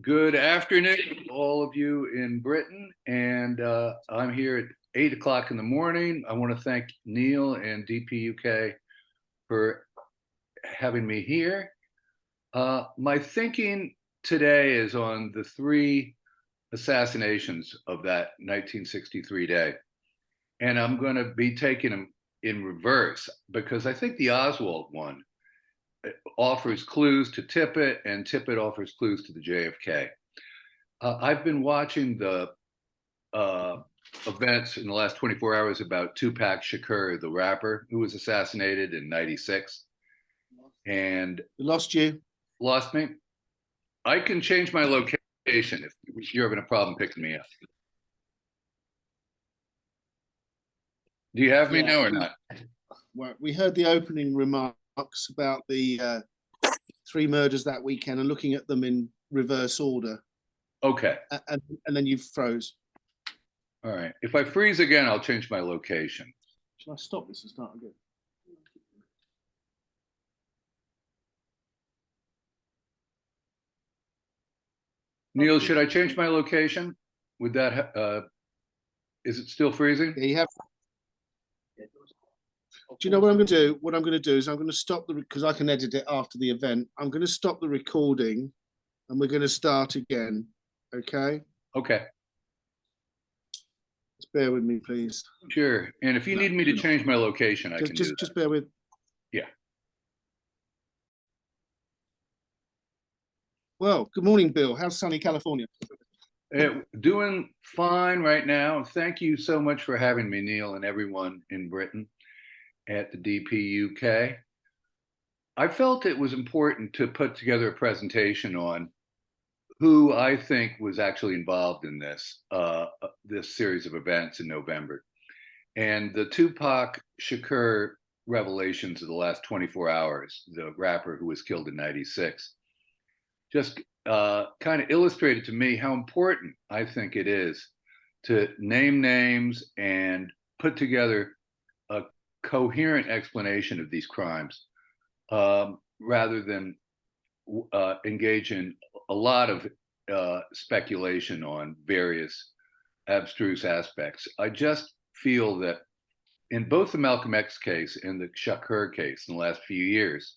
Good afternoon, all of you in Britain, and I'm here at 8 o'clock in the morning. I want to thank Neil and DPUK for having me here. My thinking today is on the three assassinations of that 1963 day, and I'm going to be taking them in reverse because I think the Oswald one offers clues to Tippit, and Tippit offers clues to the JFK. I've been watching the events in the last 24 hours about Tupac Shakur, the rapper who was assassinated in '96, and lost you. Lost me. I can change my location if you're having a problem picking me up. Do you have me now or not? Well, we heard the opening remarks about the three murders that weekend and looking at them in reverse order. Okay. And then you froze. All right. If I freeze again, I'll change my location. Shall I stop this and start again? Neil, should I change my location? Would that, is it still freezing? Yeah, you have. Do you know what I'm going to do? What I'm going to do is I'm going to stop because I can edit it after the event. I'm going to stop the recording and we're going to start again. Okay? Okay. Just bear with me, please. Sure. And if you need me to change my location, I can do that. Just bear with. Yeah. Well, good morning, Bill. How's sunny California? Doing fine right now. Thank you so much for having me, Neil, and everyone in Britain at the DPUK. I felt it was important to put together a presentation on who I think was actually involved in this series of events in November. And the Tupac Shakur revelations of the last 24 hours, the rapper who was killed in '96, just kind of illustrated to me how important I think it is to name names and put together a coherent explanation of these crimes rather than engage in a lot of speculation on various abstruse aspects. I just feel that in both the Malcolm X case and the Shakur case in the last few years,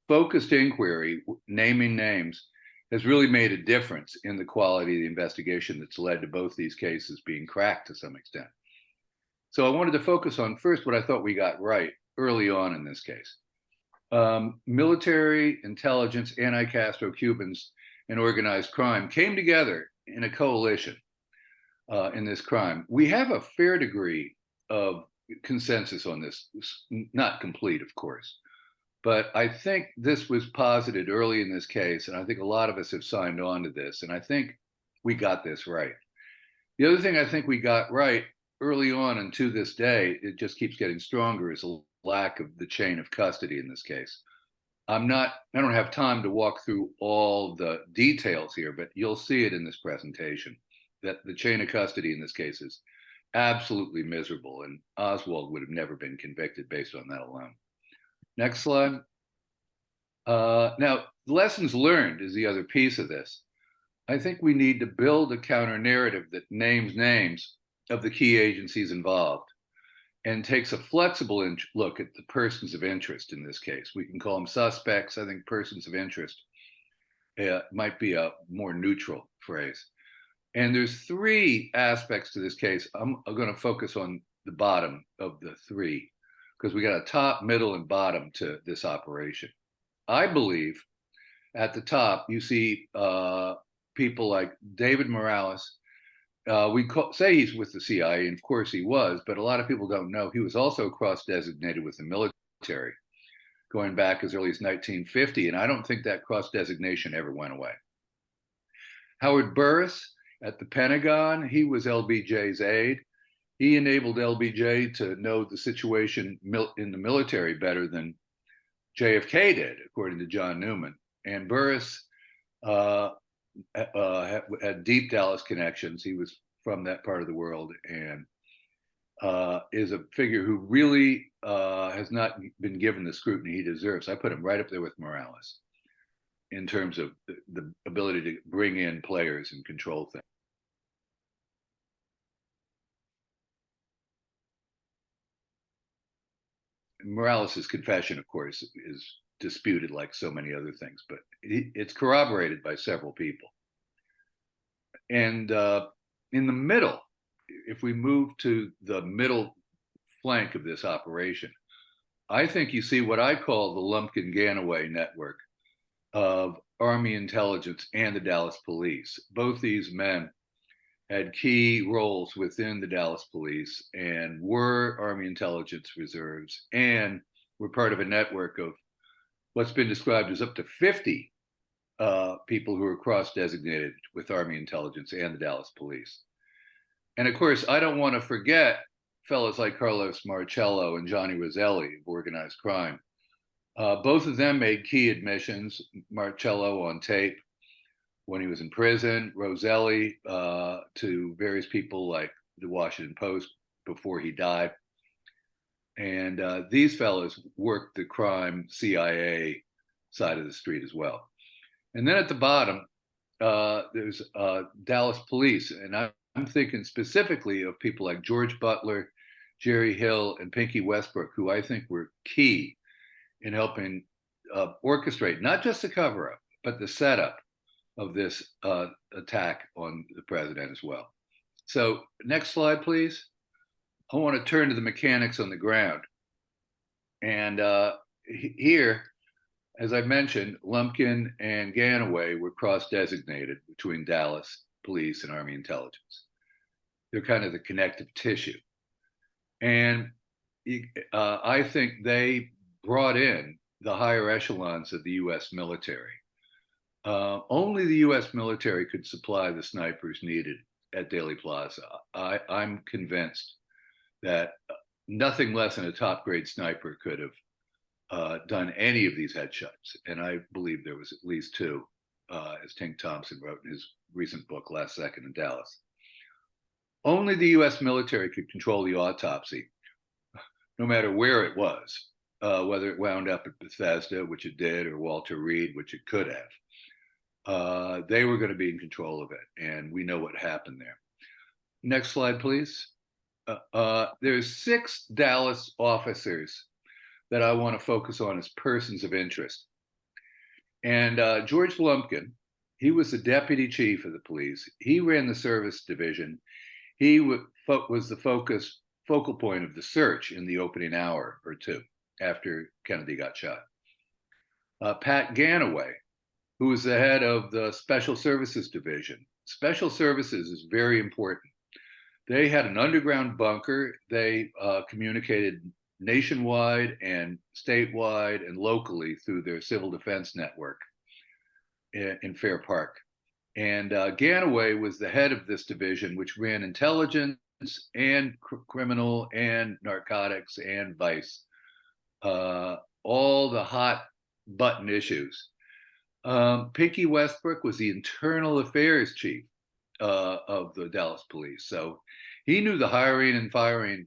focused inquiry, naming names, has really made a difference in the quality of the investigation that's led to both these cases being cracked to some extent. So I wanted to focus on first what I thought we got right early on in this case. Military, intelligence, anti-Castro Cubans, and organized crime came together in a coalition in this crime. We have a fair degree of consensus on this, not complete, of course, but I think this was posited early in this case, and I think a lot of us have signed on to this, and I think we got this right. The other thing I think we got right early on and to this day, it just keeps getting stronger, is a lack of the chain of custody in this case. I don't have time to walk through all the details here, but you'll see it in this presentation that the chain of custody in this case is absolutely miserable, and Oswald would have never been convicted based on that alone. Next slide. Now, lessons learned is the other piece of this. I think we need to build a counter narrative that names names of the key agencies involved and takes a flexible look at the persons of interest in this case. We can call them suspects. I think persons of interest might be a more neutral phrase. And there's three aspects to this case. I'm going to focus on the bottom of the three because we got a top, middle, and bottom to this operation. I believe at the top, you see people like David Morales. Say he's with the CIA, and of course he was, but a lot of people don't know he was also cross-designated with the military going back as early as 1950, and I don't think that cross-designation ever went away. Howard Burris at the Pentagon, he was LBJ's aide. He enabled LBJ to know the situation in the military better than JFK did, according to John Newman. And Burris had deep Dallas connections. He was from that part of the world and is a figure who really has not been given the scrutiny he deserves. I put him right up there with Morales. in terms of the ability to bring in players and control things. Morales' confession, of course, is disputed like so many other things, but it's corroborated by several people. And in the middle, if we move to the middle flank of this operation, I think you see what I call the Lumpkin-Ganaway network of Army intelligence and the Dallas police. Both these men had key roles within the Dallas police and were Army intelligence reserves and were part of a network of what's been described as up to 50 people who are cross-designated with Army intelligence and the Dallas police. And of course, I don't want to forget fellows like Carlos Marcello and Johnny Roselli of organized crime. Both of them made key admissions, Marcello on tape when he was in prison, Roselli to various people like the Washington Post before he died. And these fellows worked the crime CIA side of the street as well. And then at the bottom, there's Dallas police. And I'm thinking specifically of people like George Butler, Jerry Hill, and Pinky Westbrook, who I think were key in helping orchestrate not just the cover up, but the setup of this attack on the president as well. So next slide, please. I want to turn to the mechanics on the ground. And here, as I mentioned, Lumpkin and Ganaway were cross-designated between Dallas police and Army intelligence. They're kind of the connective tissue. And I think they brought in the higher echelons of the US military. Only the US military could supply the snipers needed at Dealey Plaza. I'm convinced that nothing less than a top grade sniper could have done any of these headshots. And I believe there was at least two, as Tink Thompson wrote in his recent book, Last Second in Dallas. Only the US military could control the autopsy, no matter where it was, whether it wound up at Bethesda, which it did, or Walter Reed, which it could have. They were going to be in control of it, and we know what happened there. Next slide, please. There's 6 Dallas officers that I want to focus on as persons of interest. And George Lumpkin, he was the deputy chief of the police. He ran the service division. He was the focal point of the search in the opening hour or two after Kennedy got shot. Pat Ganaway, who was the head of the Special Services Division. Special Services is very important. They had an underground bunker. They communicated nationwide and statewide and locally through their civil defense network in Fair Park. And Ganaway was the head of this division, which ran intelligence and criminal and narcotics and vice, all the hot button issues. Pinky Westbrook was the internal affairs chief of the Dallas police. So he knew the hiring and firing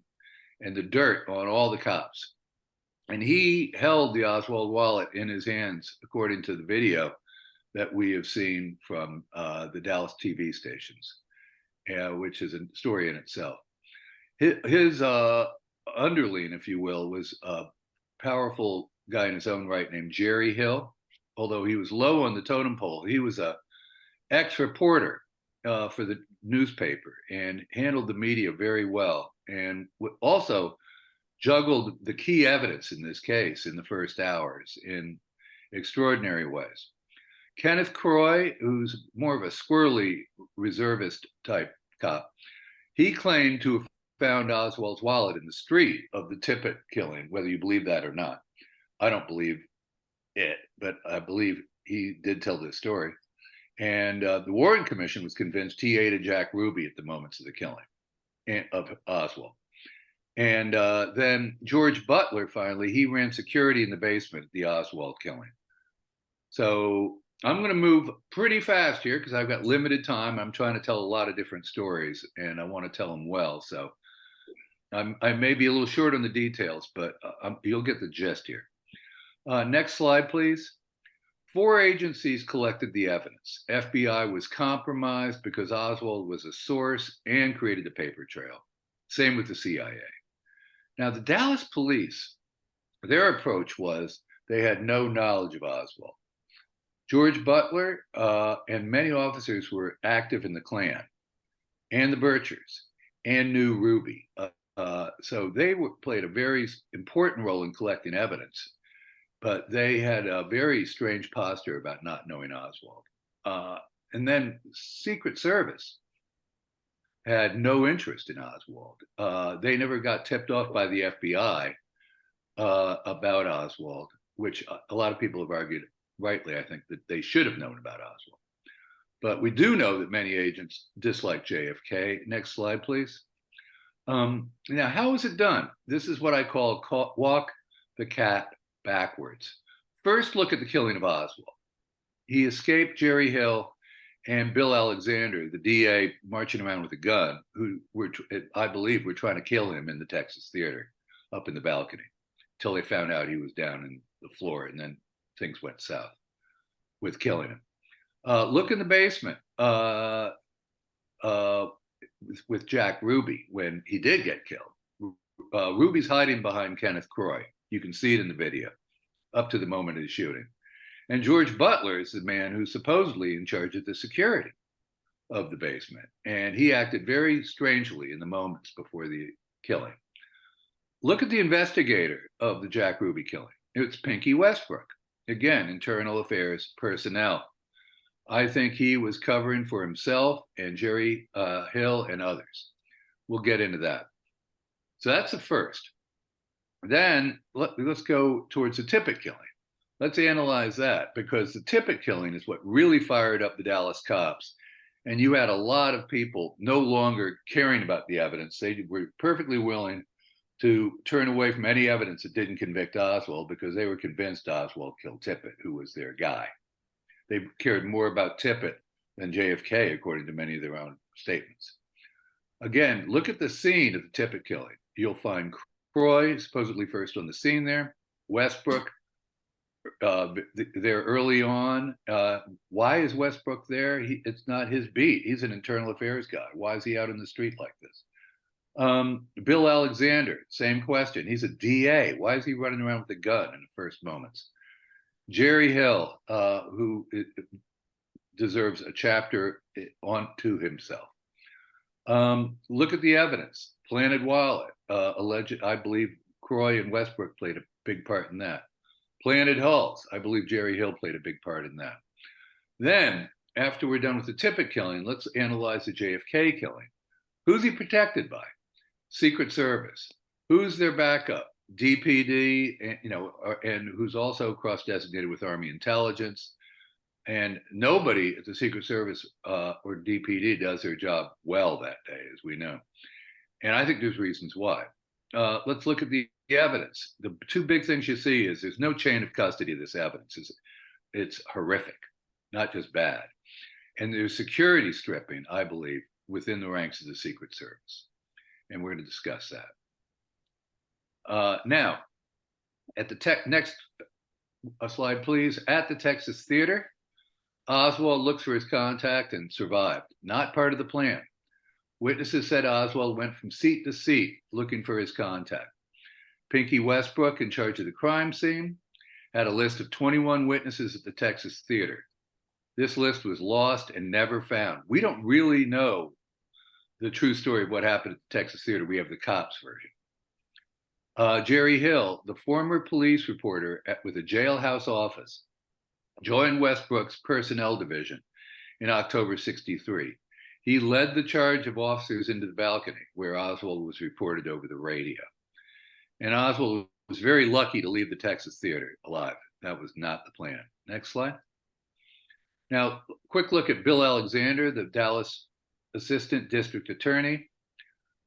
and the dirt on all the cops. And he held the Oswald wallet in his hands, according to the video that we have seen from the Dallas TV stations, which is a story in itself. His underling, if you will, was a powerful guy in his own right named Jerry Hill. Although he was low on the totem pole, he was a ex-reporter for the newspaper and handled the media very well, and also juggled the key evidence in this case in the first hours in extraordinary ways. Kenneth Croy, who's more of a squirrely reservist type cop, he claimed to have found Oswald's wallet in the street of the Tippit killing, whether you believe that or not. I don't believe it, but I believe he did tell this story. And the Warren Commission was convinced he aided Jack Ruby at the moments of the killing of Oswald. And then George Butler, finally, he ran security in the basement at the Oswald killing. So I'm going to move pretty fast here because I've got limited time. I'm trying to tell a lot of different stories, and I want to tell them well. So I may be a little short on the details, but you'll get the gist here. Next slide, please. 4 agencies collected the evidence. FBI was compromised because Oswald was a source and created the paper trail. Same with the CIA. Now, the Dallas police, their approach was they had no knowledge of Oswald. George Butler and many officers were active in the Klan and the Birchers and knew Ruby. So they played a very important role in collecting evidence, but they had a very strange posture about not knowing Oswald. And then Secret Service had no interest in Oswald. They never got tipped off by the FBI about Oswald, which a lot of people have argued, rightly, I think, that they should have known about Oswald. But we do know that many agents dislike JFK. Next slide, please. Now, how is it done? This is what I call walk the cat backwards. First, look at the killing of Oswald. He escaped Jerry Hill and Bill Alexander, the DA, marching around with a gun, who I believe, were trying to kill him in the Texas Theater up in the balcony until they found out he was down in the floor, and then things went south with killing him. Look in the basement with Jack Ruby when he did get killed. Ruby's hiding behind Kenneth Croy. You can see it in the video up to the moment of the shooting. And George Butler is the man who's supposedly in charge of the security of the basement. And he acted very strangely in the moments before the killing. Look at the investigator of the Jack Ruby killing. It's Pinky Westbrook. Again, internal affairs personnel. I think he was covering for himself and Jerry Hill and others. We'll get into that. So that's the first. Then let's go towards the Tippit killing. Let's analyze that, because the Tippit killing is what really fired up the Dallas cops. And you had a lot of people no longer caring about the evidence. They were perfectly willing to turn away from any evidence that didn't convict Oswald because they were convinced Oswald killed Tippit, who was their guy. They cared more about Tippit than JFK, according to many of their own statements. Again, look at the scene of the Tippit killing. You'll find Croy supposedly first on the scene there, Westbrook there early on. Why is Westbrook there? It's not his beat. He's an internal affairs guy. Why is he out in the street like this? Bill Alexander, same question. He's a DA. Why is he running around with a gun in the first moments? Jerry Hill, who deserves a chapter onto himself. Look at the evidence. Planted Wallet, alleged, I believe Croy and Westbrook played a big part in that. Planted hulls, I believe Jerry Hill played a big part in that. Then, after we're done with the Tippit killing, let's analyze the JFK killing. Who's he protected by? Secret Service. Who's their backup? DPD, and who's also cross-designated with Army Intelligence. And nobody at the Secret Service or DPD does their job well that day, as we know. And I think there's reasons why. Let's look at the evidence. The two big things you see is there's no chain of custody of this evidence. It's horrific, not just bad. And there's security stripping, I believe, within the ranks of the Secret Service. And we're going to discuss that. Now, at the next slide, please. At the Texas Theater, Oswald looks for his contact and survived. Not part of the plan. Witnesses said Oswald went from seat to seat looking for his contact. Pinky Westbrook, in charge of the crime scene, had a list of 21 witnesses at the Texas Theater. This list was lost and never found. We don't really know the true story of what happened at the Texas Theater. We have the cops' version. Jerry Hill, the former police reporter with a jailhouse office, joined Westbrook's personnel division in October '63. He led the charge of officers into the balcony where Oswald was reported over the radio. And Oswald was very lucky to leave the Texas Theater alive. That was not the plan. Next slide. Now, quick look at Bill Alexander, the Dallas Assistant District Attorney.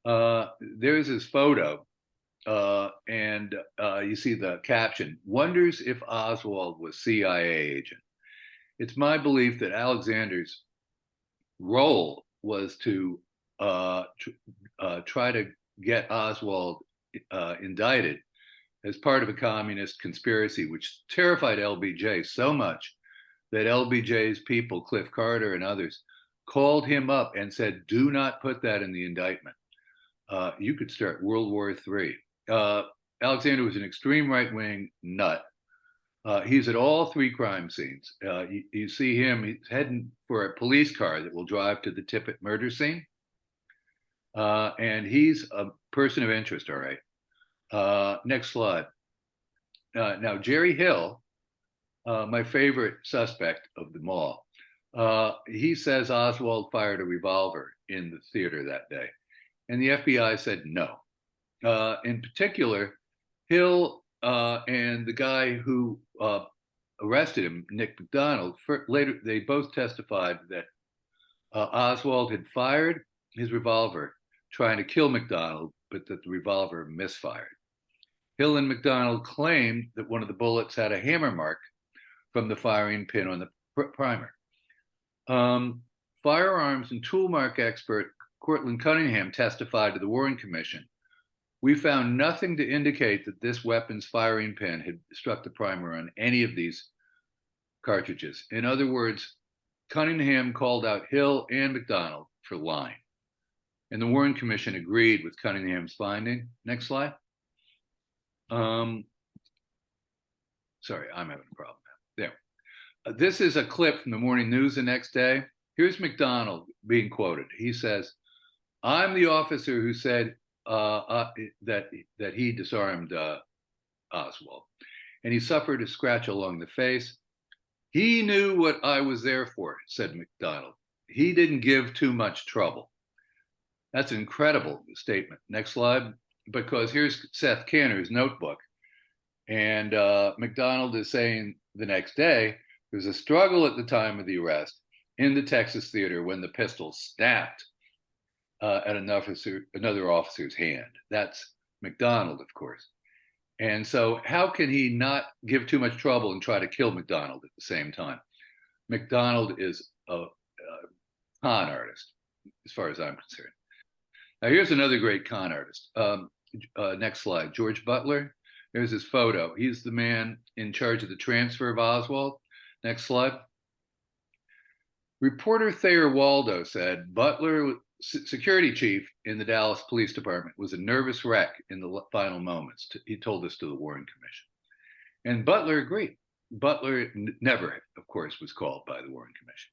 There's his photo, and you see the caption, "Wonders if Oswald was CIA agent." It's my belief that Alexander's role was to try to get Oswald indicted as part of a communist conspiracy, which terrified LBJ so much that LBJ's people, Cliff Carter and others, called him up and said, do not put that in the indictment. You could start World War III. Alexander was an extreme right-wing nut. He's at all three crime scenes. You see him, he's heading for a police car that will drive to the Tippit murder scene. And he's a person of interest, all right. Next slide. Now, Jerry Hill, my favorite suspect of them all, he says Oswald fired a revolver in the theater that day. And the FBI said no. In particular, Hill and the guy who arrested him, Nick McDonald, later they both testified that Oswald had fired his revolver trying to kill McDonald, but that the revolver misfired. Hill and McDonald claimed that one of the bullets had a hammer mark from the firing pin on the primer. Firearms and tool mark expert Cortland Cunningham testified to the Warren Commission. We found nothing to indicate that this weapon's firing pin had struck the primer on any of these cartridges. In other words, Cunningham called out Hill and McDonald for lying. And the Warren Commission agreed with Cunningham's finding. Next slide. Sorry, I'm having a problem now. There. This is a clip from the morning news the next day. Here's McDonald being quoted. He says, I'm the officer who said that he disarmed Oswald, and he suffered a scratch along the face. He knew what I was there for, said McDonald. He didn't give too much trouble. That's an incredible statement. Next slide, because here's Seth Canner's notebook, and McDonald is saying the next day, there's a struggle at the time of the arrest in the Texas theater when the pistol snapped at another officer's hand. That's McDonald, of course. And so how can he not give too much trouble and try to kill McDonald at the same time? McDonald is a con artist, as far as I'm concerned. Now, here's another great con artist. Next slide. George Butler. There's his photo. He's the man in charge of the transfer of Oswald. Next slide. Reporter Thayer Waldo said Butler, security chief in the Dallas Police Department, was a nervous wreck in the final moments. He told this to the Warren Commission. And Butler agreed. Butler never, of course, was called by the Warren Commission.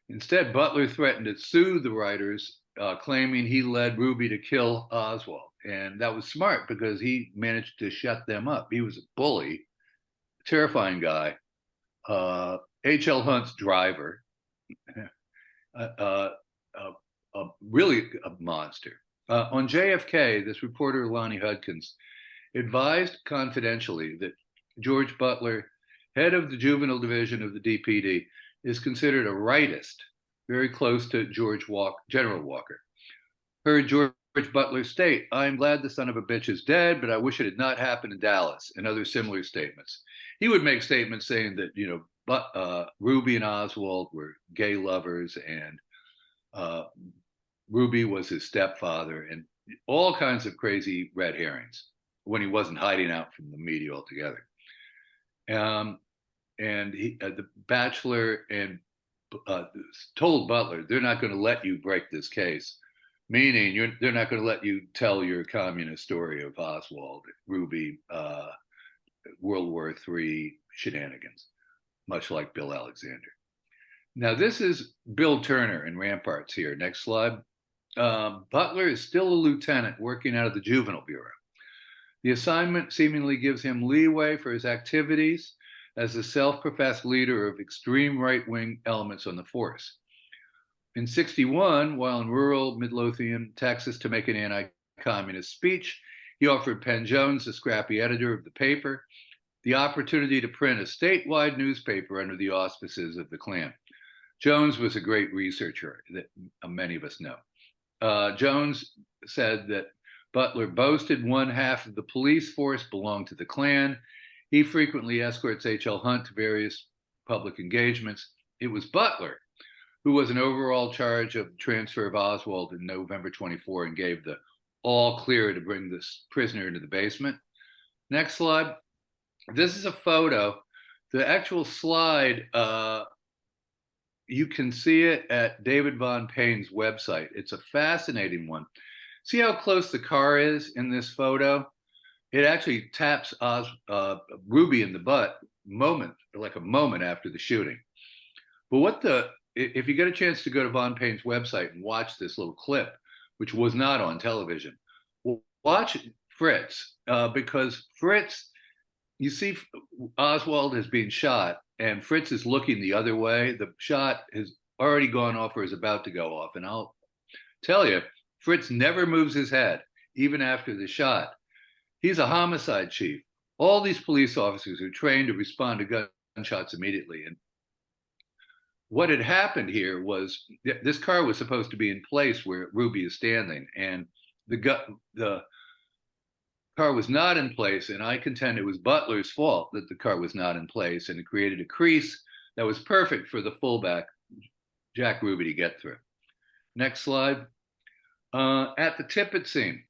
Instead, Butler threatened to sue the writers, claiming he led Ruby to kill Oswald. And that was smart because he managed to shut them up. He was a bully, terrifying guy, H.L. Hunt's driver, really a monster. On JFK, this reporter, Lonnie Hudkins, advised confidentially that George Butler, head of the juvenile division of the DPD, is considered a rightist, very close to General Walker. Heard George Butler state, I'm glad the son of a bitch is dead, but I wish it had not happened in Dallas, and other similar statements. He would make statements saying that, Ruby and Oswald were gay lovers, and Ruby was his stepfather, and all kinds of crazy red herrings when he wasn't hiding out from the media altogether. And the Bachelor and told Butler, they're not going to let you break this case, meaning they're not going to let you tell your communist story of Oswald, Ruby, World War III shenanigans, much like Bill Alexander. Now, this is Bill Turner in Ramparts here. Next slide. Butler is still a lieutenant working out of the Juvenile Bureau. The assignment seemingly gives him leeway for his activities as a self-professed leader of extreme right-wing elements on the force. In '61, while in rural Midlothian, Texas, to make an anti-communist speech, he offered Penn Jones, the scrappy editor of the paper, the opportunity to print a statewide newspaper under the auspices of the Klan. Jones was a great researcher that many of us know. Jones said that Butler boasted one half of the police force belonged to the Klan. He frequently escorts H.L. Hunt to various public engagements. It was Butler who was in overall charge of the transfer of Oswald in November 24 and gave the all clear to bring this prisoner into the basement. Next slide. This is a photo The actual slide, you can see it at David Von Payne's website. It's a fascinating one. See how close the car is in this photo? It actually taps Ruby in the butt like a moment after the shooting. But if you get a chance to go to Von Payne's website and watch this little clip, which was not on television, watch Fritz, because Fritz, you see Oswald is being shot and Fritz is looking the other way. The shot has already gone off or is about to go off. And I'll tell you, Fritz never moves his head, even after the shot. He's a homicide chief. All these police officers are trained to respond to gunshots immediately. And what had happened here was this car was supposed to be in place where Ruby is standing, and the car was not in place. And I contend it was Butler's fault that the car was not in place, and it created a crease that was perfect for the fullback, Jack Ruby, to get through. Next slide. At the Tippit scene,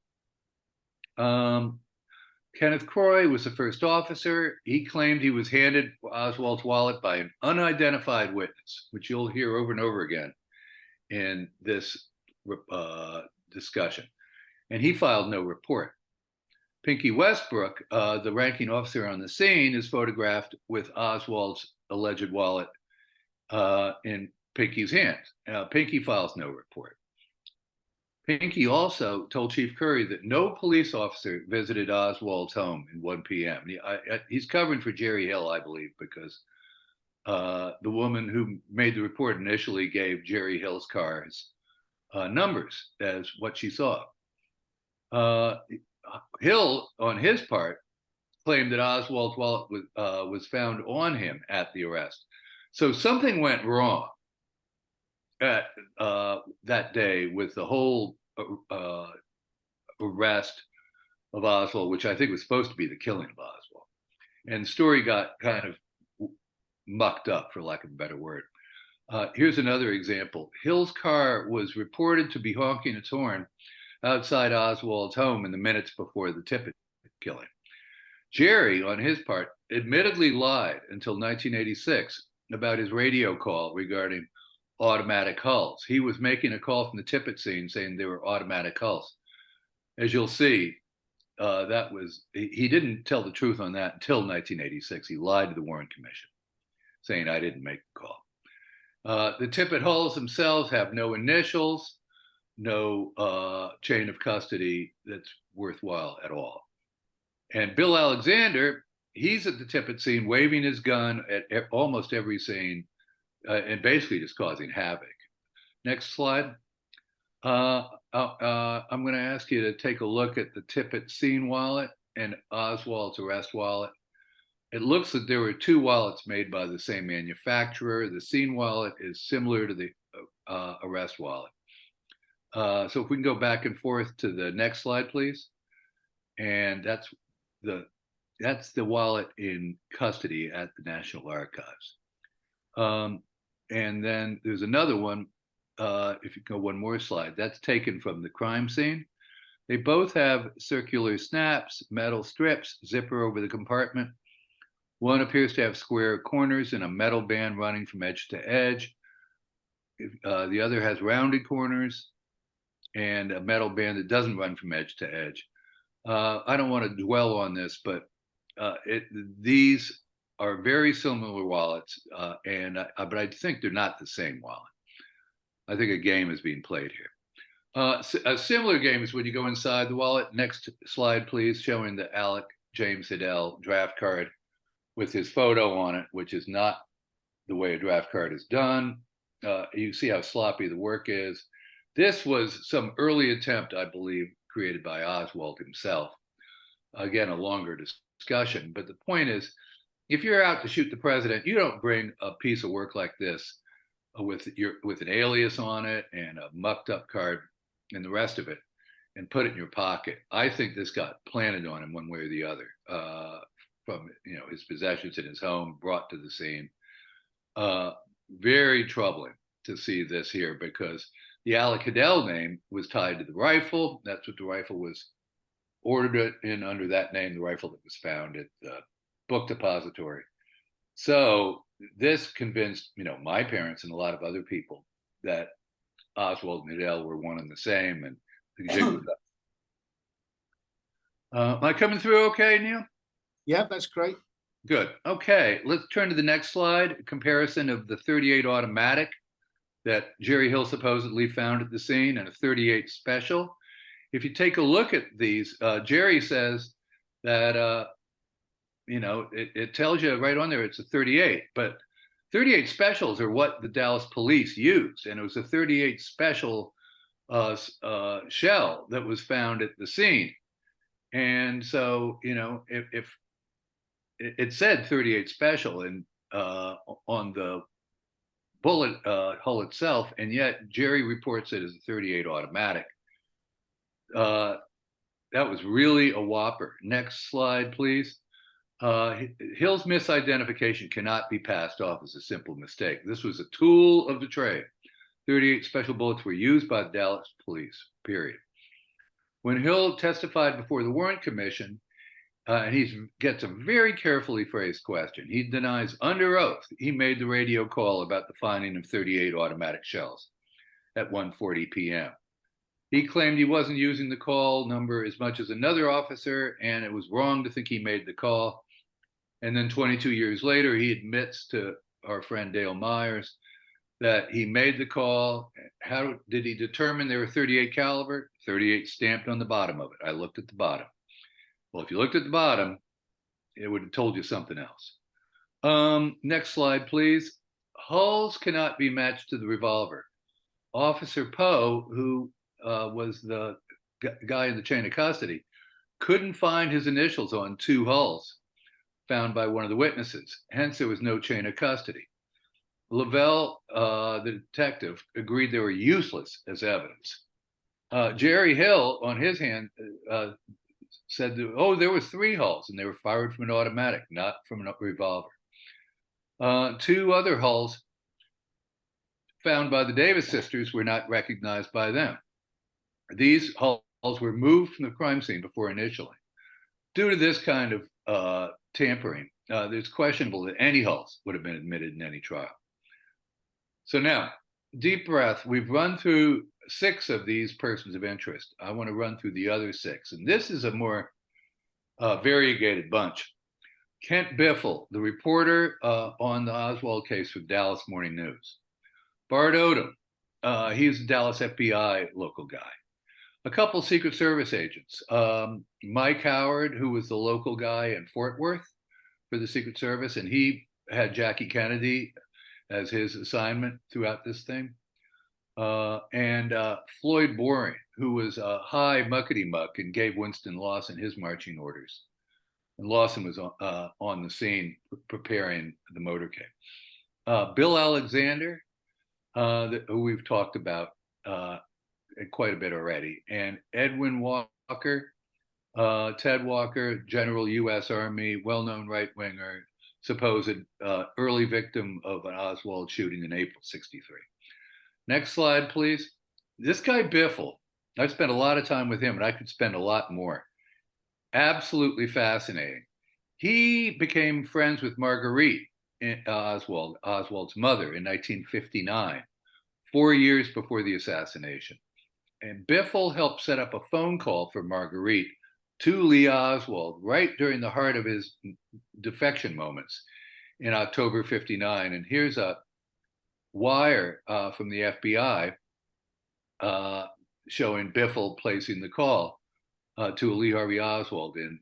Kenneth Croy was the first officer. He claimed he was handed Oswald's wallet by an unidentified witness, which you'll hear over and over again in this discussion. And he filed no report. Pinky Westbrook, the ranking officer on the scene, is photographed with Oswald's alleged wallet in Pinky's hands. Pinky files no report. Pinky also told Chief Curry that no police officer visited Oswald's home in 1 p.m. He's covering for Jerry Hill, I believe, because the woman who made the report initially gave Jerry Hill's car's numbers as what she saw. Hill, on his part, claimed that Oswald's wallet was found on him at the arrest. So something went wrong at that day with the whole arrest of Oswald, which I think was supposed to be the killing of Oswald. And the story got kind of mucked up, for lack of a better word. Here's another example. Hill's car was reported to be honking its horn outside Oswald's home in the minutes before the Tippit killing. Jerry, on his part, admittedly lied until 1986 about his radio call regarding automatic hulls. He was making a call from the Tippit scene saying there were automatic hulls. As you'll see, he didn't tell the truth on that until 1986. He lied to the Warren Commission, saying I didn't make the call. The Tippit hulls themselves have no initials, no chain of custody that's worthwhile at all. And Bill Alexander, he's at the Tippit scene waving his gun at almost every scene, and basically just causing havoc. Next slide. I'm going to ask you to take a look at the Tippit scene wallet and Oswald's arrest wallet. It looks that there were two wallets made by the same manufacturer. The scene wallet is similar to the arrest wallet. So if we can go back and forth to the next slide, please. And that's the wallet in custody at the National Archives. And then there's another one, if you go one more slide, that's taken from the crime scene. They both have circular snaps, metal strips, zipper over the compartment. One appears to have square corners and a metal band running from edge to edge. The other has rounded corners and a metal band that doesn't run from edge to edge. I don't want to dwell on this, but these are very similar wallets, but I think they're not the same wallet. I think a game is being played here. A similar game is when you go inside the wallet. Next slide, please, showing the Alec James Hiddell draft card with his photo on it, which is not the way a draft card is done. You see how sloppy the work is. This was some early attempt, I believe, created by Oswald himself. Again, a longer discussion, but the point is, if you're out to shoot the president, you don't bring a piece of work like this with an alias on it and a mucked up card and the rest of it and put it in your pocket. I think this got planted on him one way or the other, from his possessions in his home brought to the scene. Very troubling to see this here, because the Alec Hiddell name was tied to the rifle. That's what the rifle was ordered in under that name, the rifle that was found at the book depository. So this convinced, my parents and a lot of other people that Oswald and Adele were one and the same, and the jig was up. Am I coming through okay, Neil? Yeah, that's great. Good. Okay, let's turn to the next slide. A comparison of the 38 automatic that Jerry Hill supposedly found at the scene and a 38 special. If you take a look at these, Jerry says that it tells you right on there it's a 38, but 38 specials are what the Dallas police use, and it was a 38 special shell that was found at the scene. And so, if it said 38 special and on the bullet hull itself, and yet Jerry reports it as a 38 automatic. That was really a whopper. Next slide, please. Hill's misidentification cannot be passed off as a simple mistake. This was a tool of the trade. 38 special bullets were used by the Dallas police, period. When Hill testified before the Warrant Commission, and he gets a very carefully phrased question, he denies under oath he made the radio call about the finding of 38 automatic shells at 1:40 p.m. He claimed he wasn't using the call number as much as another officer, and it was wrong to think he made the call. And then 22 years later, he admits to our friend Dale Myers that he made the call. How did he determine they were 38 caliber? 38 stamped on the bottom of it. I looked at the bottom. Well, if you looked at the bottom, it would have told you something else. Next slide, please. Hulls cannot be matched to the revolver. Officer Poe, who was the guy in the chain of custody, couldn't find his initials on two hulls found by one of the witnesses. Hence, there was no chain of custody. Lavelle, the detective, agreed they were useless as evidence. Jerry Hill, on his hand, said, there were three hulls, and they were fired from an automatic, not from a revolver. Two other hulls found by the Davis sisters were not recognized by them. These hulls were moved from the crime scene before initialing. Due to this kind of tampering, it's questionable that any hulls would have been admitted in any trial. So now, deep breath. We've run through 6 of these persons of interest. I want to run through the other 6. And this is a more variegated bunch. Kent Biffle, the reporter on the Oswald case for Dallas Morning News. Bart Odom, he's a Dallas FBI local guy. A couple Secret Service agents. Mike Howard, who was the local guy in Fort Worth for the Secret Service, and he had Jackie Kennedy as his assignment throughout this thing. And Floyd Boring, who was a high muckety muck and gave Winston Lawson his marching orders. And Lawson was on the scene preparing the motorcade. Bill Alexander, who we've talked about quite a bit already, and Edwin Walker, Ted Walker, General U.S. Army, well-known right-winger, supposed early victim of an Oswald shooting in April '63. Next slide, please. This guy Biffle, I've spent a lot of time with him, and I could spend a lot more. Absolutely fascinating. He became friends with Marguerite Oswald's mother, in 1959, 4 years before the assassination. And Biffle helped set up a phone call for Marguerite to Lee Oswald right during the heart of his defection moments in October '59. And here's a wire from the FBI showing Biffle placing the call to Lee Harvey Oswald in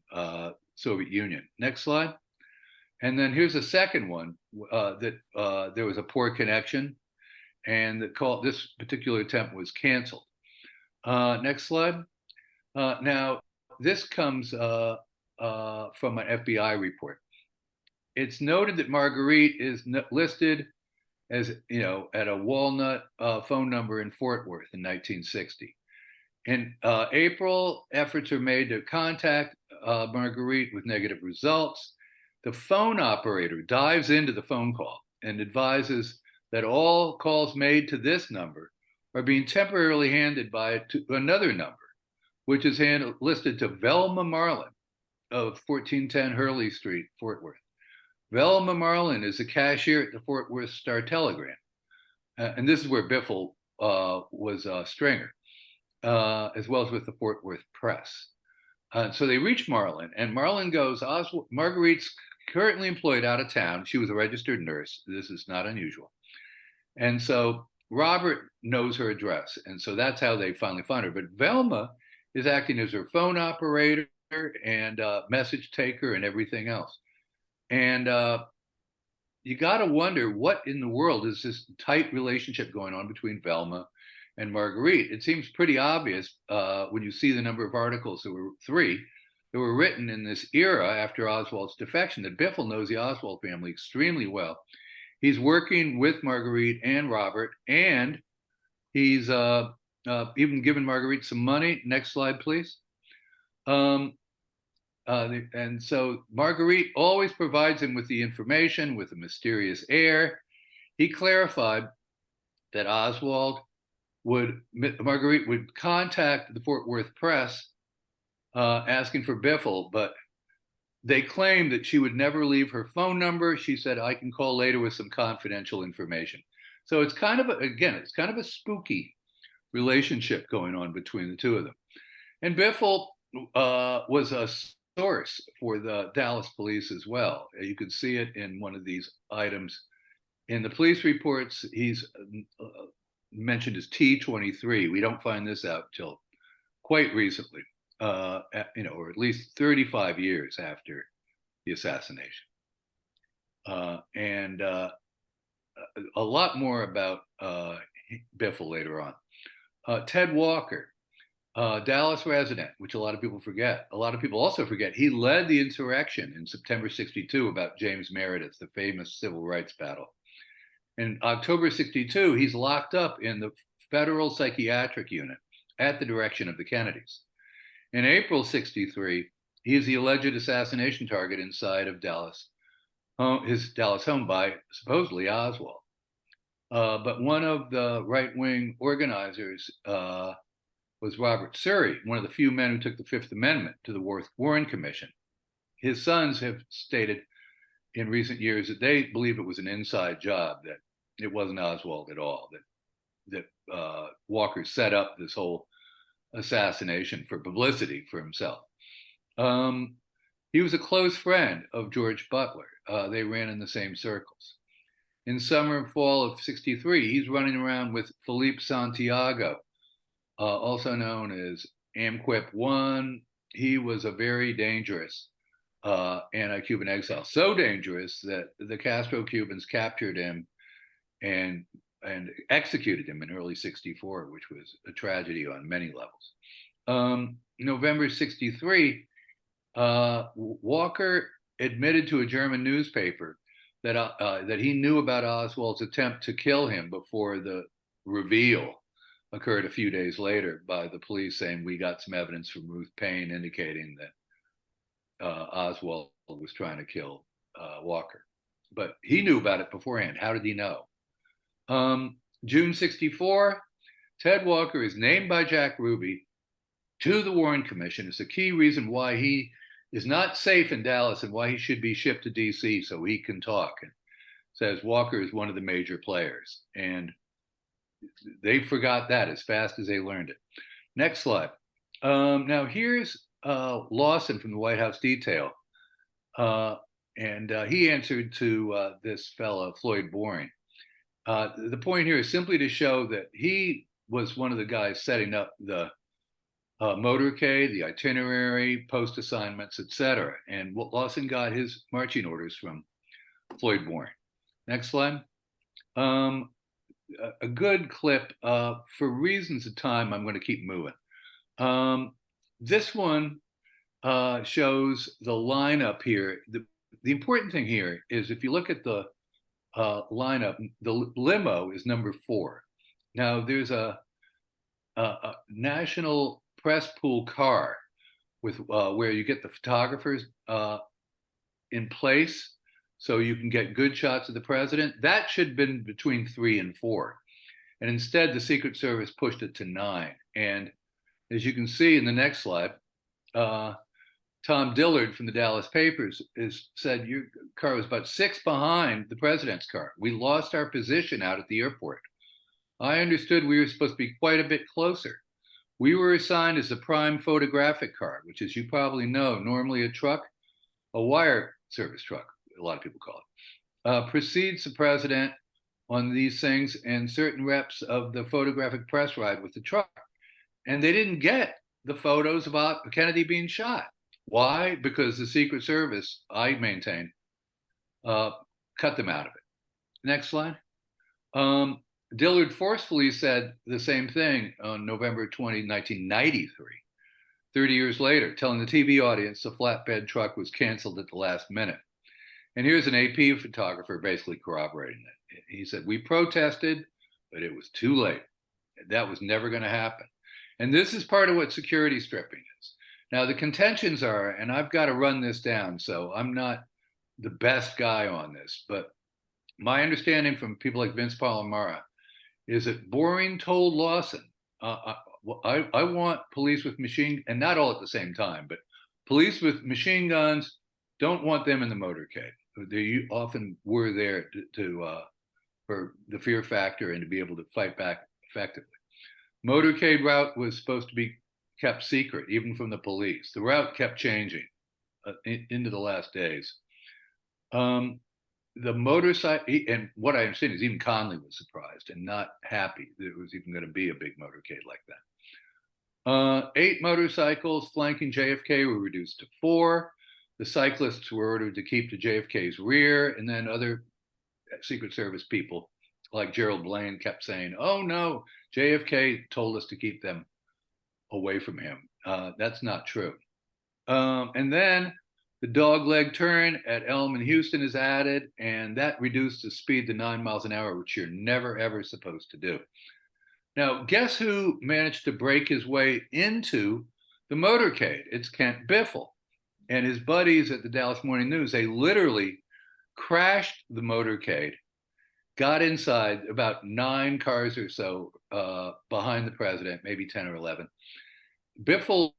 Soviet Union. Next slide. And then here's a second one that there was a poor connection, and the call, this particular attempt was canceled. Next slide. Now, this comes from an FBI report. It's noted that Marguerite is listed as, at a Walnut phone number in Fort Worth in 1960. In April, efforts are made to contact Marguerite with negative results. The phone operator dives into the phone call and advises that all calls made to this number are being temporarily handed to another number, which is listed to Velma Marlin of 1410 Hurley Street, Fort Worth. Velma Marlin is a cashier at the Fort Worth Star-Telegram. And this is where Biffle was a stringer, as well as with the Fort Worth Press. So they reach Marlin, and Marlin goes, Marguerite's currently employed out of town. She was a registered nurse. This is not unusual. And so Robert knows her address. And so that's how they finally find her. But Velma is acting as her phone operator and message taker and everything else. And you got to wonder what in the world is this tight relationship going on between Velma and Marguerite. It seems pretty obvious when you see the number of articles, there were 3, that were written in this era after Oswald's defection, that Biffle knows the Oswald family extremely well. He's working with Marguerite and Robert, and he's even given Marguerite some money. Next slide, please. And so Marguerite always provides him with the information with a mysterious air. He clarified that Marguerite would contact the Fort Worth Press asking for Biffle, but they claimed that she would never leave her phone number. She said, I can call later with some confidential information. So it's kind of a spooky relationship going on between the two of them. And Biffle was a source for the Dallas police as well. You can see it in one of these items. In the police reports, he's mentioned as T23. We don't find this out till quite recently, or at least 35 years after the assassination. And a lot more about Biffle later on. Ted Walker, Dallas resident, which a lot of people forget. A lot of people also forget he led the insurrection in September 62 about James Meredith, the famous civil rights battle. In October 62, he's locked up in the federal psychiatric unit at the direction of the Kennedys. In April 63, he is the alleged assassination target inside of his Dallas home by supposedly Oswald. But one of the right-wing organizers was Robert Surrey, one of the few men who took the Fifth Amendment to the Warren Commission. His sons have stated in recent years that they believe it was an inside job, that it wasn't Oswald at all, that Walker set up this whole assassination for publicity for himself. He was a close friend of George Butler. They ran in the same circles. In summer and fall of 63, he's running around with Felipe Santiago, also known as Amquip 1. He was a very dangerous anti-Cuban exile, so dangerous that the Castro Cubans captured him and executed him in early 64, which was a tragedy on many levels. November 63, Walker admitted to a German newspaper that he knew about Oswald's attempt to kill him before the reveal occurred a few days later by the police saying, we got some evidence from Ruth Payne indicating that Oswald was trying to kill Walker. But he knew about it beforehand. How did he know? June 64, Ted Walker is named by Jack Ruby to the Warren Commission. It's a key reason why he is not safe in Dallas and why he should be shipped to DC so he can talk. And says Walker is one of the major players. And they forgot that as fast as they learned it. Next slide. Now here's Lawson from the White House Detail. And he answered to this fellow, Floyd Boring. The point here is simply to show that he was one of the guys setting up the motorcade, the itinerary, post assignments, etc. And Lawson got his marching orders from Floyd Boring. Next slide. A good clip. For reasons of time, I'm going to keep moving. This one shows the lineup here. The important thing here is if you look at the lineup, the limo is number 4. Now there's a national press pool car with where you get the photographers in place so you can get good shots of the president. That should have been between 3 and 4. And instead, the Secret Service pushed it to 9. And as you can see in the next slide, Tom Dillard from the Dallas papers said your car was about 6 behind the president's car. We lost our position out at the airport. I understood we were supposed to be quite a bit closer. We were assigned as the prime photographic car, which, as you probably know, normally a truck, a wire service truck, a lot of people call it, precedes the president on these things, and certain reps of the photographic press ride with the truck. And they didn't get the photos about Kennedy being shot. Why? Because the Secret Service, I maintain, cut them out of it. Next slide. Dillard forcefully said the same thing on November 20, 1993, 30 years later, telling the TV audience the flatbed truck was canceled at the last minute. And here's an AP photographer basically corroborating that. He said, we protested, but it was too late. That was never going to happen. And this is part of what security stripping is. Now, the contentions are, and I've got to run this down, so I'm not the best guy on this, but my understanding from people like Vince Palomara is that Boring told Lawson, I want police with machine, and not all at the same time, but police with machine guns, don't want them in the motorcade. They often were there for the fear factor and to be able to fight back effectively. Motorcade route was supposed to be kept secret, even from the police. The route kept changing into the last days. The motorcycle, and what I understand is even Conley was surprised and not happy that it was even going to be a big motorcade like that. 8 motorcycles flanking JFK were reduced to 4. The cyclists were ordered to keep to JFK's rear, and then other Secret Service people like Gerald Blaine kept saying, oh no, JFK told us to keep them away from him. That's not true. And then the dogleg turn at Elm and Houston is added, and that reduced the speed to 9 miles an hour, which you're never, ever supposed to do. Now, guess who managed to break his way into the motorcade? It's Kent Biffle. And his buddies at the Dallas Morning News, they literally crashed the motorcade, got inside about 9 cars or so behind the president, maybe 10 or 11. Biffle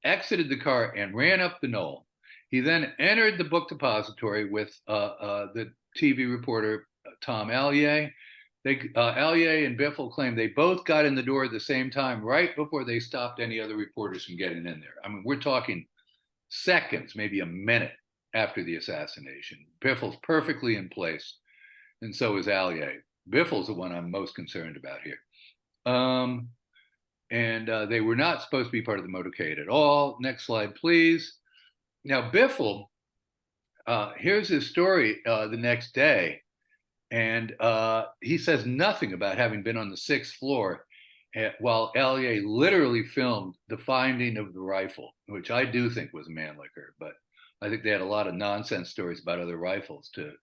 exited the car and ran up the knoll. He then entered the book depository with the TV reporter Tom Allier. Allier and Biffle claimed they both got in the door at the same time, right before they stopped any other reporters from getting in there. I mean, we're talking seconds, maybe a minute after the assassination. Biffle's perfectly in place, and so is Allier. Biffle's the one I'm most concerned about here. They were not supposed to be part of the motorcade at all. Next slide, please. Now, Biffle, here's his story the next day, and he says nothing about having been on the 6th floor while Allier literally filmed the finding of the rifle, which I do think was a Mannlicher, but I think they had a lot of nonsense stories about other rifles to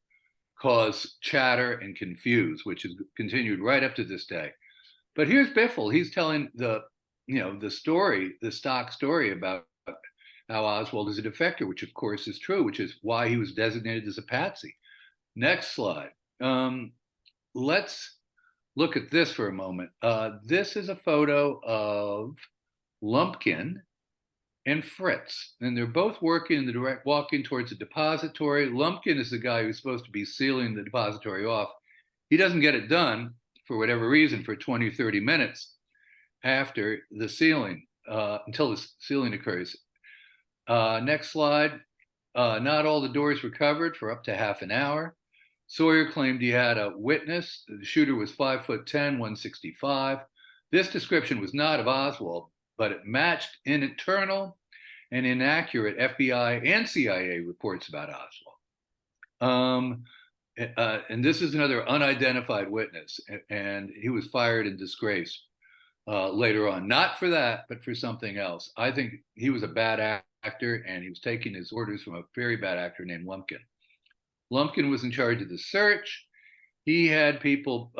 cause chatter and confuse, which has continued right up to this day. But here's Biffle. He's telling the story, the stock story about how Oswald is a defector, which of course is true, which is why he was designated as a patsy. Next slide. Let's look at this for a moment. This is a photo of Lumpkin and Fritz, and they're both walking towards the depository. Lumpkin is the guy who's supposed to be sealing the depository off. He doesn't get it done for whatever reason for 20, 30 minutes after the sealing, until the sealing occurs. Next slide. Not all the doors were covered for up to half an hour. Sawyer claimed he had a witness. The shooter was 5'10", 165. This description was not of Oswald, but it matched internal and inaccurate FBI and CIA reports about Oswald. And this is another unidentified witness, and he was fired and disgraced later on. Not for that, but for something else. I think he was a bad actor, and he was taking his orders from a very bad actor named Lumpkin. Lumpkin was in charge of the search. He had people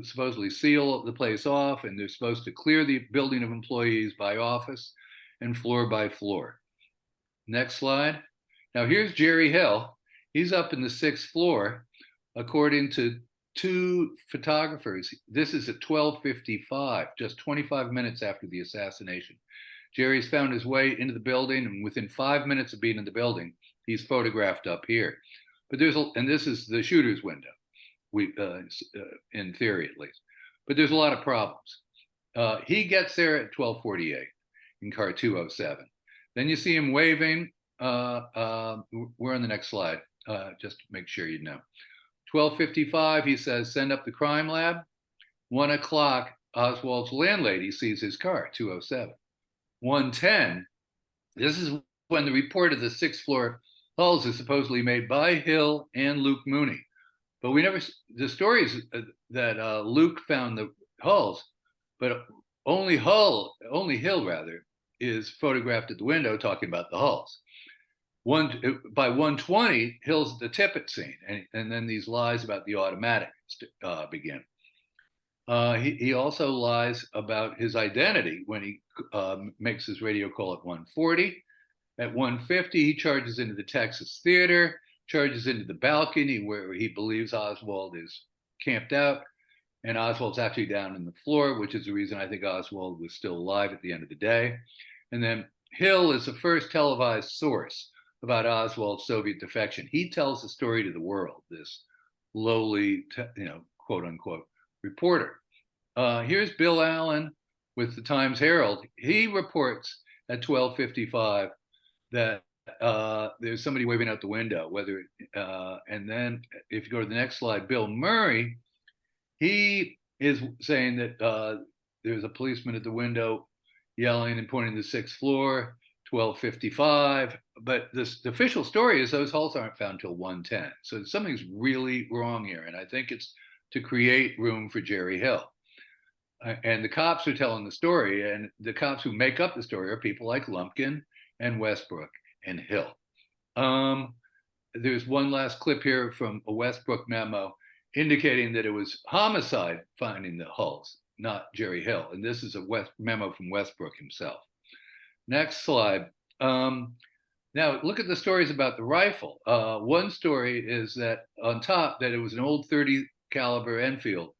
supposedly seal the place off, and they're supposed to clear the building of employees by office and floor by floor. Next slide. Now here's Jerry Hill. He's up in the 6th floor, according to 2 photographers. This is at 12:55, just 25 minutes after the assassination. Jerry's found his way into the building, and within 5 minutes of being in the building, he's photographed up here. But and this is the shooter's window, in theory at least. But there's a lot of problems. He gets there at 12:48 in car 207. Then you see him waving. We're on the next slide, just to make sure you know. 12:55, he says, send up the crime lab. 1 o'clock, Oswald's landlady sees his car, 207. 1:10, this is when the report of the sixth floor hulls is supposedly made by Hill and Luke Mooney. But the story is that Luke found the hulls, but only Hill is photographed at the window talking about the hulls. By 1:20, Hill's at the Tippett scene, and then these lies about the automatic begin. He also lies about his identity when he makes his radio call at 1:40. At 1:50, he charges into the Texas Theater, charges into the balcony where he believes Oswald is camped out, and Oswald's actually down on the floor, which is the reason I think Oswald was still alive at the end of the day. And then Hill is the first televised source about Oswald's Soviet defection. He tells the story to the world, this lowly, quote unquote, reporter. Here's Bill Allen with the Times Herald. He reports at 12:55 that there's somebody waving out the window. And then if you go to the next slide, Bill Murray, he is saying that there's a policeman at the window yelling and pointing to the sixth floor. 12:55, but the official story is those hulls aren't found till 1:10. So something's really wrong here, and I think it's to create room for Jerry Hill. And the cops are telling the story, and the cops who make up the story are people like Lumpkin and Westbrook and Hill. There's one last clip here from a Westbrook memo indicating that it was homicide finding the hulls, not Jerry Hill. And this is a memo from Westbrook himself. Next slide. Now look at the stories about the rifle. One story is that on top that it was an old 30 caliber Enfield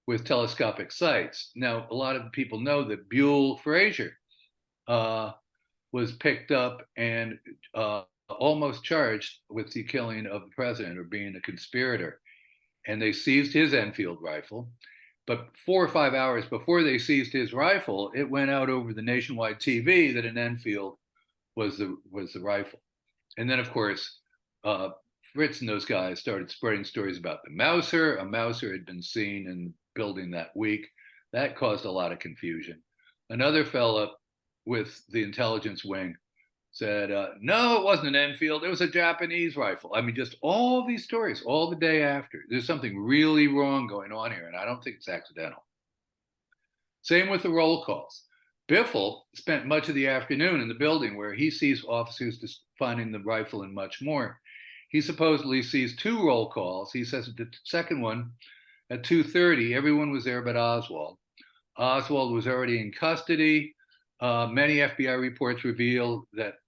with telescopic sights. Now a lot of people know that Buell Frazier was picked up and almost charged with the killing of the president or being a conspirator, and they seized his Enfield rifle. But 4 or 5 hours before they seized his rifle, it went out over the nationwide TV that an Enfield was the rifle. And then, of course, Fritz and those guys started spreading stories about the Mauser. A Mauser had been seen in the building that week. That caused a lot of confusion. Another fella with the intelligence wing said, no, it wasn't an Enfield. It was a Japanese rifle. I mean, just all these stories, all the day after. There's something really wrong going on here, and I don't think it's accidental. Same with the roll calls. Biffle spent much of the afternoon in the building where he sees officers finding the rifle and much more. He supposedly sees 2 roll calls. He says the second one at 2:30, everyone was there but Oswald. Oswald was already in custody. Many FBI reports reveal that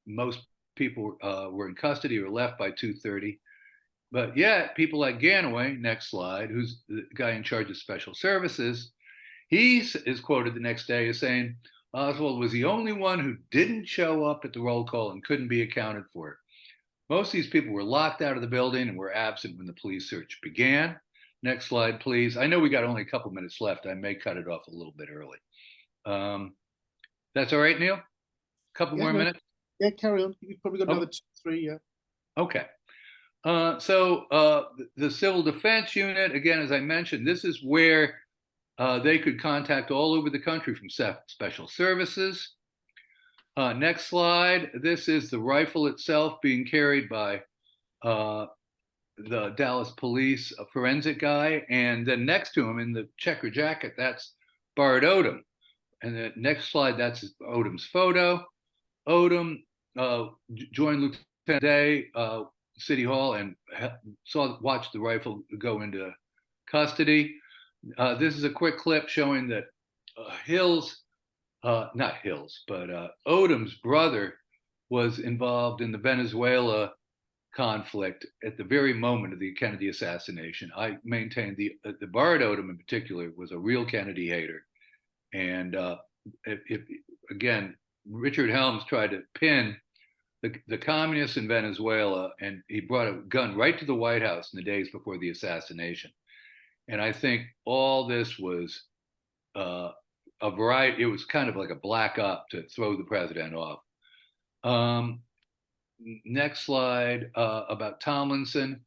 most people were in custody or left by 2:30. But yet, people like Ganaway, next slide, who's the guy in charge of special services, he is quoted the next day as saying, Oswald was the only one who didn't show up at the roll call and couldn't be accounted for. Most of these people were locked out of the building and were absent when the police search began. Next slide, please. I know we got only a couple minutes left. I may cut it off a little bit early. That's all right, Neil? A couple more minutes? Yeah, carry on. You've probably got another 2, 3, yeah. Okay. So the Civil Defense Unit, again, as I mentioned, this is where they could contact all over the country from special services. Next slide. This is the rifle itself being carried by the Dallas police, a forensic guy. And then next to him in the checker jacket, that's Bart Odom. And the next slide, that's Odom's photo. Odom joined Lieutenant Day, City Hall, and watched the rifle go into custody. This is a quick clip showing that Odom's brother was involved in the Venezuela conflict at the very moment of the Kennedy assassination. I maintain the Bart Odom in particular was a real Kennedy hater, and if again, Richard Helms tried to pin the communists in Venezuela, and he brought a gun right to the White House in the days before the assassination. And I think all this was a variety. It was kind of like a black op to throw the president off. Um, Next slide, about Tomlinson.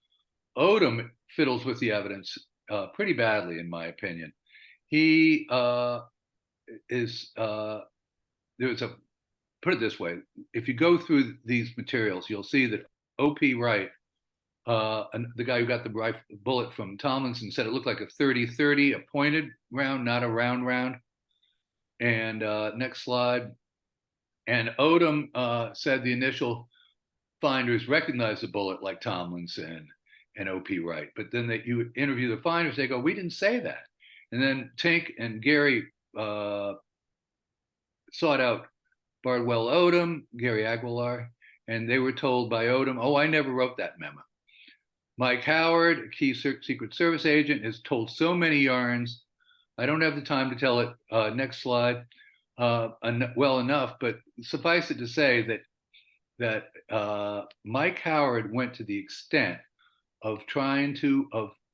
Odom fiddles with the evidence pretty badly, in my opinion. He is there's a put it this way: if you go through these materials, you'll see that O.P. Wright, the guy who got the bullet from Tomlinson, said it looked like a 30-30, a pointed round, not a round round. And next slide. And Odom said the initial finders recognized the bullet like Tomlinson and O.P. Wright. But then you interview the finders, they go, we didn't say that. And then Tink and Gary sought out Bardwell Odom, Gary Aguilar, and they were told by Odom, oh, I never wrote that memo. Mike Howard, a key Secret Service agent, has told so many yarns. I don't have the time to tell it. Next slide. Well enough, but suffice it to say that Mike Howard went to the extent of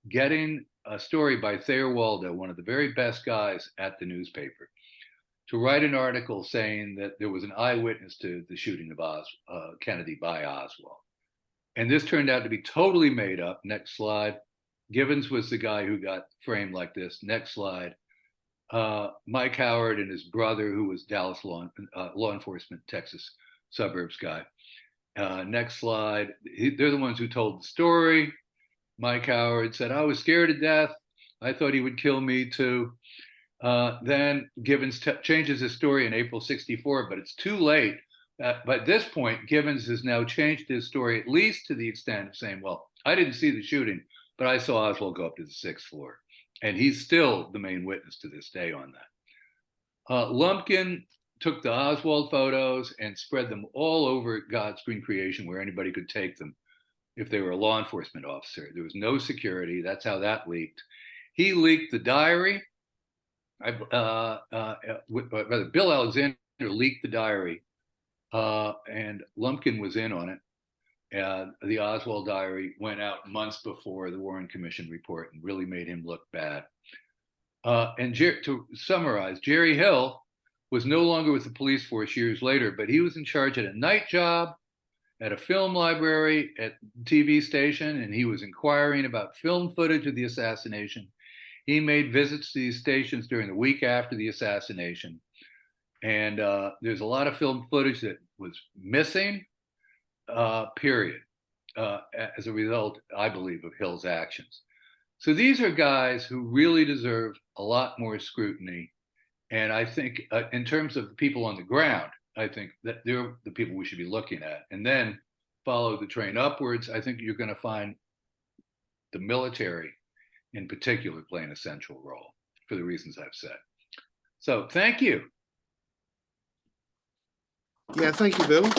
getting a story by Thayer Waldo, one of the very best guys at the newspaper, to write an article saying that there was an eyewitness to the shooting of Kennedy by Oswald. And this turned out to be totally made up. Next slide. Givens was the guy who got framed like this. Next slide. Mike Howard and his brother, who was Dallas law enforcement, Texas suburbs guy. Next slide. They're the ones who told the story. Mike Howard said, I was scared to death. I thought he would kill me too. Then Givens changes his story in April '64, but it's too late. By this point, Givens has now changed his story, at least to the extent of saying, well, I didn't see the shooting, but I saw Oswald go up to the 6th floor. And he's still the main witness to this day on that. Lumpkin took the Oswald photos and spread them all over God's green creation where anybody could take them if they were a law enforcement officer. There was no security. That's how that leaked. He leaked the diary. Bill Alexander leaked the diary, and Lumpkin was in on it. The Oswald diary went out months before the Warren Commission report and really made him look bad. And to summarize, Jerry Hill was no longer with the police force years later, but he was in charge at a night job, at a film library, at TV station, and he was inquiring about film footage of the assassination. He made visits to these stations during the week after the assassination. And there's a lot of film footage that was missing, period, as a result, I believe, of Hill's actions. So these are guys who really deserve a lot more scrutiny. And I think in terms of the people on the ground, I think that they're the people we should be looking at. And then follow the train upwards. I think you're going to find the military in particular playing a central role for the reasons I've said. So thank you. Yeah, thank you, Bill.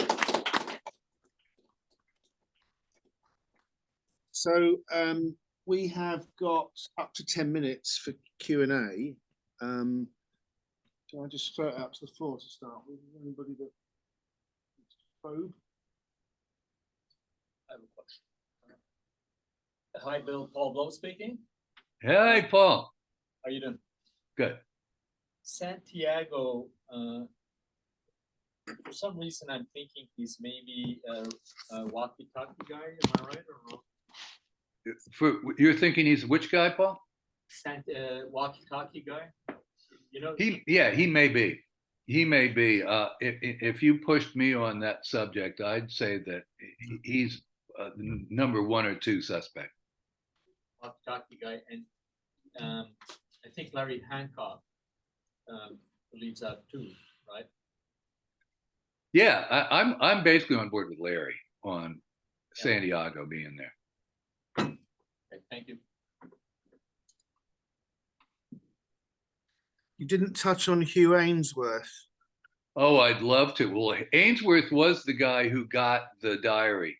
So we have got up to 10 minutes for Q&A. Shall I just throw it out to the floor to start with? Anybody that wants to probe? I have a question. Hi, Bill. Paul Blow speaking. Hey, Paul. How are you doing? Good. Santiago, for some reason, I'm thinking he's maybe a walkie-talkie guy. Am I right or wrong? You're thinking he's which guy, Paul? Walkie-talkie guy. You know. He may be. He may be. If you pushed me on that subject, I'd say that he's the number 1 or 2 suspect. Walkie-talkie guy, and I think Larry Hancock believes that too, right? Yeah, I'm basically on board with Larry on Santiago being there. Okay, thank you. You didn't touch on Hugh Ainsworth. Oh, I'd love to. Well, Ainsworth was the guy who got the diary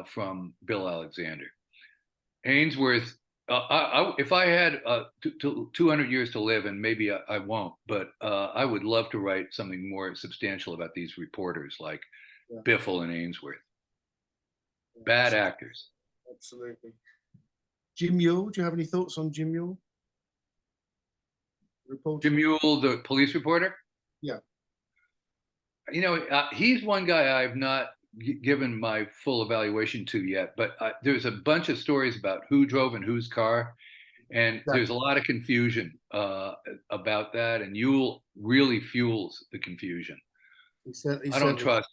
from Bill Alexander. Ainsworth if I had 200 years to live, and maybe I won't, but I would love to write something more substantial about these reporters like Yeah. Biffle and Ainsworth. Bad actors. Absolutely. Jim Mule, do you have any thoughts on Jim Mule? Reporter? Jim Mule, the police reporter. Yeah. You know, he's one guy I've not given my full evaluation to yet, but there's a bunch of stories about who drove in whose car, and there's a lot of confusion about that, and Yule really fuels the confusion. I don't trust.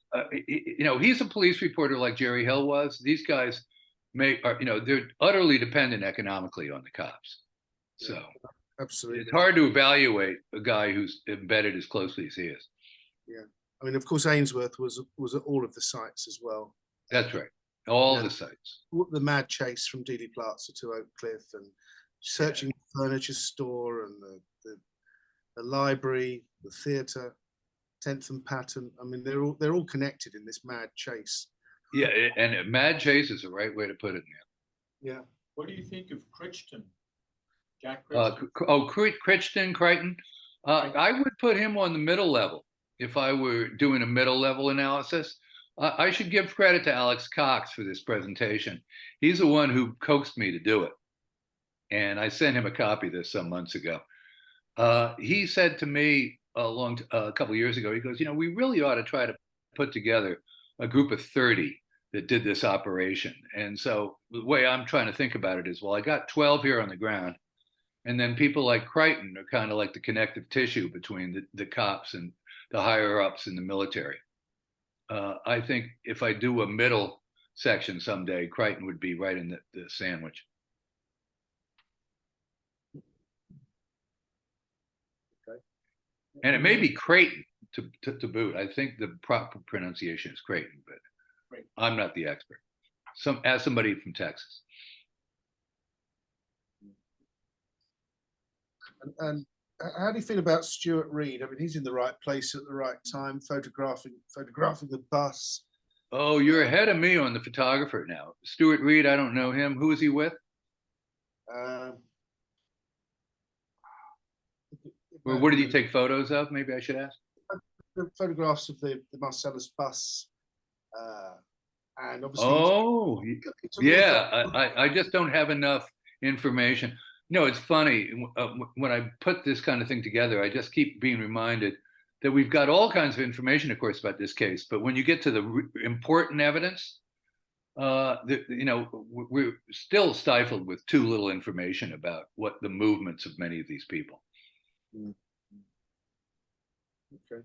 You know, he's a police reporter like Jerry Hill was. These guys they're utterly dependent economically on the cops. So absolutely, it's hard to evaluate a guy who's embedded as closely as he is. Yeah, I mean, of course, Ainsworth was at all of the sites as well. That's right, all the sites. The mad chase from Dealey Plaza to Oak Cliff, and searching the furniture store and the library, the theatre, 10th and Patton. I mean, they're all connected in this mad chase. Yeah, and mad chase is the right way to put it, Neil. Yeah. What do you think of Crichton? Jack Crichton? Crichton. I would put him on the middle level if I were doing a middle level analysis. I should give credit to Alex Cox for this presentation. He's the one who coaxed me to do it. And I sent him a copy of this some months ago. He said to me a couple of years ago, he goes, you know, we really ought to try to put together a group of 30 that did this operation. And so the way I'm trying to think about it is, well, I got 12 here on the ground. And then people like Crichton are kind of like the connective tissue between the cops and the higher ups in the military. I think if I do a middle section someday, Crichton would be right in the sandwich. Okay. And it may be Creighton to boot. I think the proper pronunciation is Creighton, but I'm not the expert. Ask somebody from Texas. And how do you feel about Stuart Reed? I mean, he's in the right place at the right time, photographing the bus. Oh, you're ahead of me on the photographer now. Stuart Reed, I don't know him. Who is he with? Or what did he take photos of? Maybe I should ask. The photographs of the Marcellus bus, and obviously. Oh, yeah. I just don't have enough information. No, it's funny. When I put this kind of thing together, I just keep being reminded that we've got all kinds of information, of course, about this case. But when you get to the important evidence, we're still stifled with too little information about what the movements of many of these people. Okay.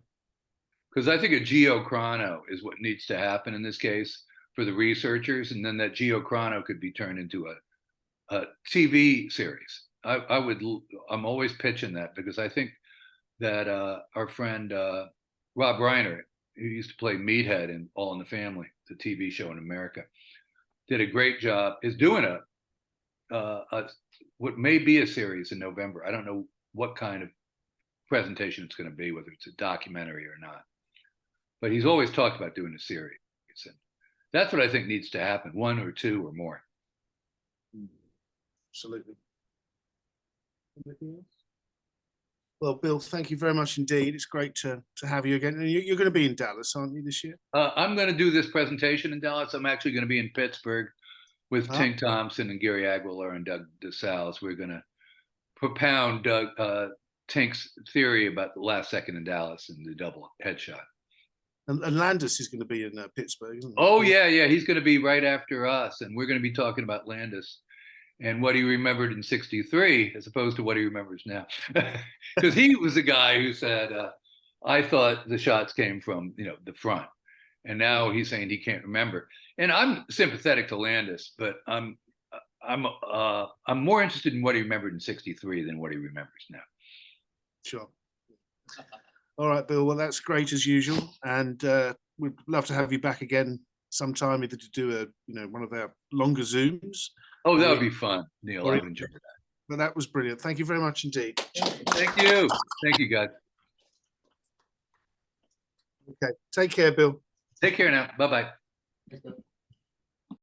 Because I think a geochrono is what needs to happen in this case for the researchers, and then that geochrono could be turned into a TV series. I'm always pitching that because I think that our friend Rob Reiner, who used to play Meathead in All in the Family, the TV show in America, did a great job. Is doing what may be a series in November. I don't know what kind of presentation it's going to be, whether it's a documentary or not. But he's always talked about doing a series, and that's what I think needs to happen, one or two or more. Absolutely. Anything else? Well, Bill, thank you very much indeed. It's great to have you again. And you're going to be in Dallas, aren't you, this year? I'm going to do this presentation in Dallas. I'm actually going to be in Pittsburgh with Tink Thompson and Gary Aguilar and Doug DeSales. We're going to propound Tink's theory about the last second in Dallas and the double headshot. And Landis is going to be in Pittsburgh, isn't he? Oh, yeah. He's going to be right after us. And we're going to be talking about Landis and what he remembered in '63 as opposed to what he remembers now. Because he was the guy who said, I thought the shots came from, the front. And now he's saying he can't remember. And I'm sympathetic to Landis, but I'm more interested in what he remembered in '63 than what he remembers now. Sure. All right, Bill. Well, that's great as usual, and we'd love to have you back again sometime, either to do one of our longer Zooms. Oh, that would be fun, Neil. I've enjoyed that. But that was brilliant. Thank you very much indeed. Thank you. Thank you, guys. Okay. Take care, Bill. Take care now. Bye-bye.